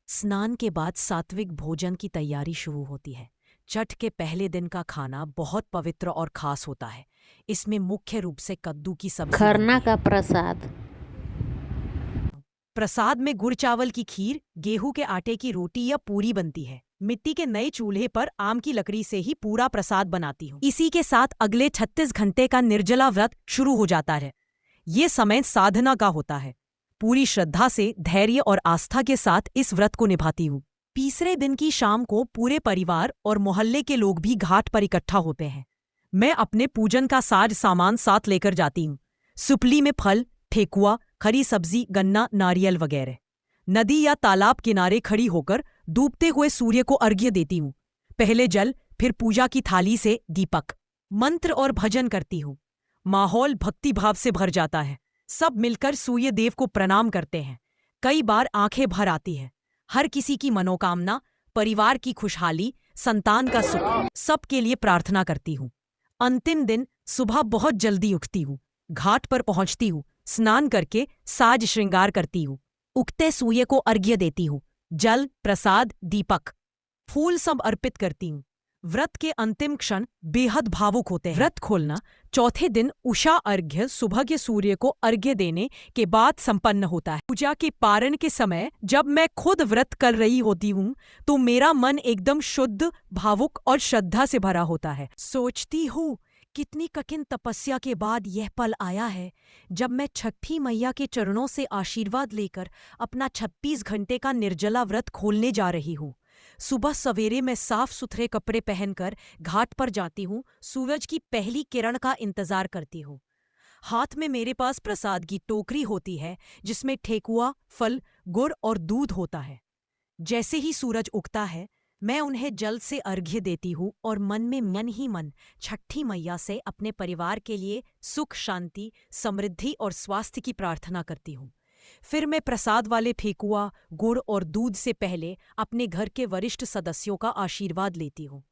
स्नान के बाद सात्विक भोजन की तैयारी शुरू होती है। छठ के पहले दिन का खाना बहुत पवित्र और खास होता है। इसमें मुख्य रूप से कद्दू की सब्जी खरना बनती का है। प्रसाद। प्रसाद में गुड़ चावल की खीर, गेहूं के आटे की रोटी या पूरी बनती है। मिट्टी के नए चूल्हे पर आम की लकड़ी से ही पूरा प्रसाद बनाती हूँ। इसी के साथ अगले 36 घंटे का निर्जला व्रत शुरू हो जाता है। ये समय साधना का होता है। पूरी श्रद्धा से, धैर्य और आस्था के साथ इस व्रत को निभाती हूँ। तीसरे दिन की शाम को पूरे परिवार और मोहल्ले के लोग भी घाट पर इकट्ठा होते हैं। मैं अपने पूजन का साज सामान साथ लेकर जाती हूँ। सुपली में फल, ठेकुआ, हरी सब्जी, गन्ना, नारियल वगैरह। नदी या तालाब किनारे खड़ी होकर डूबते हुए सूर्य को अर्घ्य देती हूँ। पहले जल, फिर पूजा की थाली से दीपक। मंत्र और भजन करती हूँ। माहौल भक्ति भाव से भर जाता है। सब मिलकर सूर्य देव को प्रणाम करते हैं। कई बार आंखें भर आती है। हर किसी की मनोकामना, परिवार की खुशहाली, संतान का सुख, सबके लिए प्रार्थना करती हूँ। अंतिम दिन सुबह बहुत जल्दी उठती हूँ। घाट पर पहुंचती हूँ। स्नान करके साज श्रृंगार करती हूँ। उगते सूर्य को अर्घ्य देती हूँ। जल, प्रसाद, दीपक, फूल सब अर्पित करती हूँ। व्रत के अंतिम क्षण बेहद भावुक होते हैं। व्रत खोलना चौथे दिन उषा अर्घ्य, सुबह के सूर्य को अर्घ्य देने के बाद संपन्न होता है। पूजा के पारण के समय जब मैं खुद व्रत कर रही होती हूँ तो मेरा मन एकदम शुद्ध, भावुक और श्रद्धा से भरा होता है। सोचती हूँ कितनी कठिन तपस्या के बाद यह पल आया है जब मैं छठी मैया के चरणों से आशीर्वाद लेकर अपना 26 घंटे का निर्जला व्रत खोलने जा रही हूँ। सुबह सवेरे मैं साफ सुथरे कपड़े पहनकर घाट पर जाती हूँ। सूरज की पहली किरण का इंतजार करती हूँ। हाथ में मेरे पास प्रसाद की टोकरी होती है जिसमें ठेकुआ, फल, गुड़ और दूध होता है। जैसे ही सूरज उगता है मैं उन्हें जल से अर्घ्य देती हूँ और मन में मन ही मन छठी मैया से अपने परिवार के लिए सुख, शांति, समृद्धि और स्वास्थ्य की प्रार्थना करती हूँ। फिर मैं प्रसाद वाले ठेकुआ, गुड़ और दूध से पहले अपने घर के वरिष्ठ सदस्यों का आशीर्वाद लेती हूँ।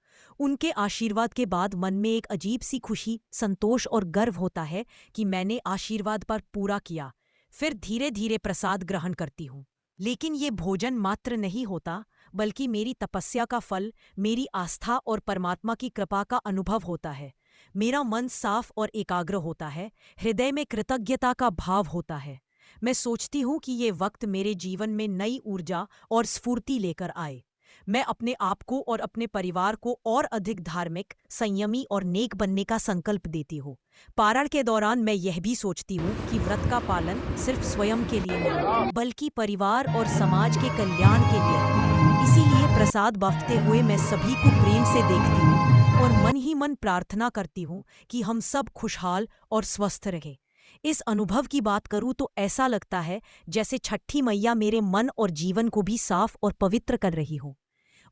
उनके आशीर्वाद के बाद मन में एक अजीब सी खुशी, संतोष और गर्व होता है कि मैंने आशीर्वाद पर पूरा किया। फिर धीरे धीरे प्रसाद ग्रहण करती हूँ। लेकिन ये भोजन मात्र नहीं होता, बल्कि मेरी तपस्या का फल, मेरी आस्था और परमात्मा की कृपा का अनुभव होता है। मेरा मन साफ और एकाग्र होता है। हृदय में कृतज्ञता का भाव होता है। मैं सोचती हूँ कि ये वक्त मेरे जीवन में नई ऊर्जा और स्फूर्ति लेकर आए। मैं अपने आप को और अपने परिवार को और अधिक धार्मिक, संयमी और नेक बनने का संकल्प देती हूँ। पारण के दौरान मैं यह भी सोचती हूँ कि व्रत का पालन सिर्फ स्वयं के लिए नहीं, बल्कि परिवार और समाज के कल्याण के लिए है। इसीलिए प्रसाद बांटते हुए मैं सभी को प्रेम से देखती हूँ और मन ही मन प्रार्थना करती हूँ कि हम सब खुशहाल और स्वस्थ रहें। इस अनुभव की बात करूं तो ऐसा लगता है जैसे छठी मैया मेरे मन और जीवन को भी साफ और पवित्र कर रही हो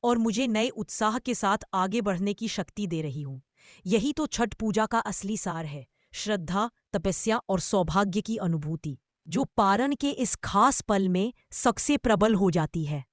और मुझे नए उत्साह के साथ आगे बढ़ने की शक्ति दे रही हूँ। यही तो छठ पूजा का असली सार है। श्रद्धा, तपस्या और सौभाग्य की अनुभूति जो पारण के इस खास पल में सबसे प्रबल हो जाती है।